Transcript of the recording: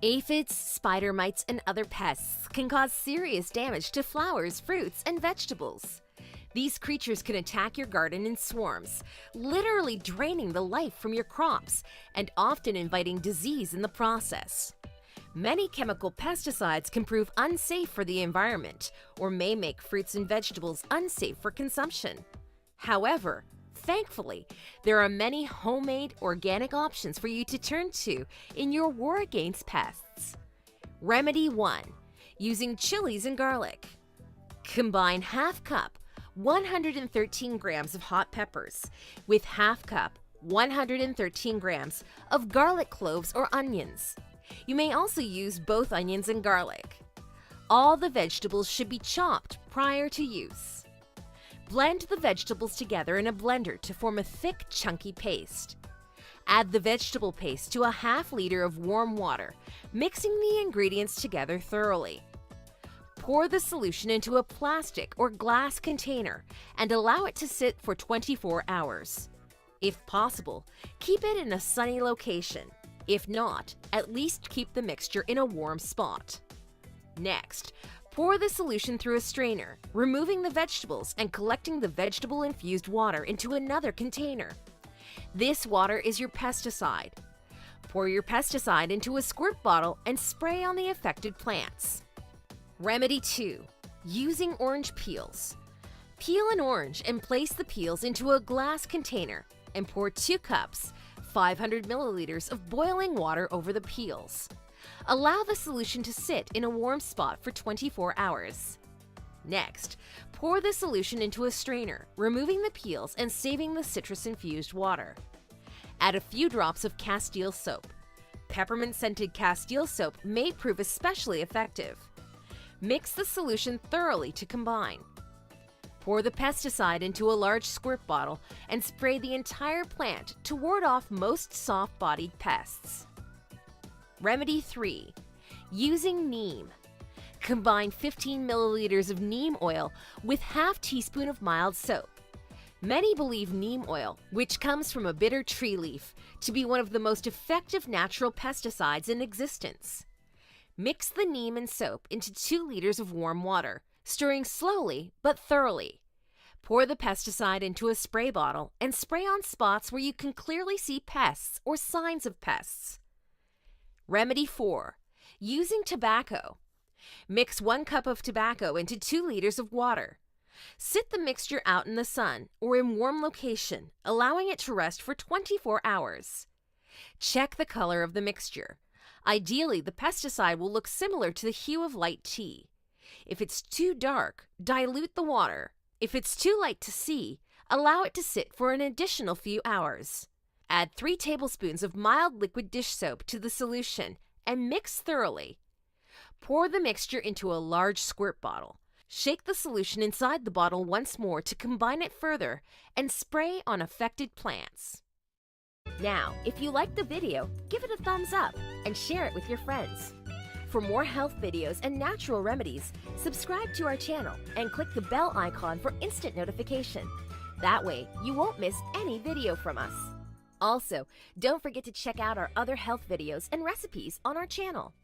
Aphids, spider mites, and other pests can cause serious damage to flowers, fruits, and vegetables. These creatures can attack your garden in swarms, literally draining the life from your crops and often inviting disease in the process. Many chemical pesticides can prove unsafe for the environment or may make fruits and vegetables unsafe for consumption. However, thankfully, there are many homemade organic options for you to turn to in your war against pests. Remedy 1. Using chilies and garlic. Combine half cup 113 grams of hot peppers with half cup 113 grams of garlic cloves or onions. You may also use both onions and garlic. All the vegetables should be chopped prior to use. Blend the vegetables together in a blender to form a thick, chunky paste. Add the vegetable paste to a half liter of warm water, mixing the ingredients together thoroughly. Pour the solution into a plastic or glass container and allow it to sit for 24 hours. If possible, keep it in a sunny location. If not, at least keep the mixture in a warm spot. Next, pour the solution through a strainer, removing the vegetables and collecting the vegetable-infused water into another container. This water is your pesticide. Pour your pesticide into a squirt bottle and spray on the affected plants. Remedy 2. Using orange peels. Peel an orange and place the peels into a glass container and pour 2 cups, 500 milliliters of boiling water over the peels. Allow the solution to sit in a warm spot for 24 hours. Next, pour the solution into a strainer, removing the peels and saving the citrus-infused water. Add a few drops of Castile soap. Peppermint-scented Castile soap may prove especially effective. Mix the solution thoroughly to combine. Pour the pesticide into a large squirt bottle and spray the entire plant to ward off most soft-bodied pests. Remedy 3. Using neem. Combine 15 milliliters of neem oil with half teaspoon of mild soap. Many believe neem oil, which comes from a bitter tree leaf, to be one of the most effective natural pesticides in existence. Mix the neem and soap into 2 liters of warm water, stirring slowly but thoroughly. Pour the pesticide into a spray bottle and spray on spots where you can clearly see pests or signs of pests. Remedy 4. Using tobacco. Mix 1 cup of tobacco into 2 liters of water. Sit the mixture out in the sun or in warm location, allowing it to rest for 24 hours. Check the color of the mixture. Ideally, the pesticide will look similar to the hue of light tea. If it's too dark, dilute the water. If it's too light to see, allow it to sit for an additional few hours. Add 3 tablespoons of mild liquid dish soap to the solution and mix thoroughly. Pour the mixture into a large squirt bottle. Shake the solution inside the bottle once more to combine it further and spray on affected plants. Now, if you liked the video, give it a thumbs up and share it with your friends. For more health videos and natural remedies, subscribe to our channel and click the bell icon for instant notification. That way, you won't miss any video from us. Also, don't forget to check out our other health videos and recipes on our channel.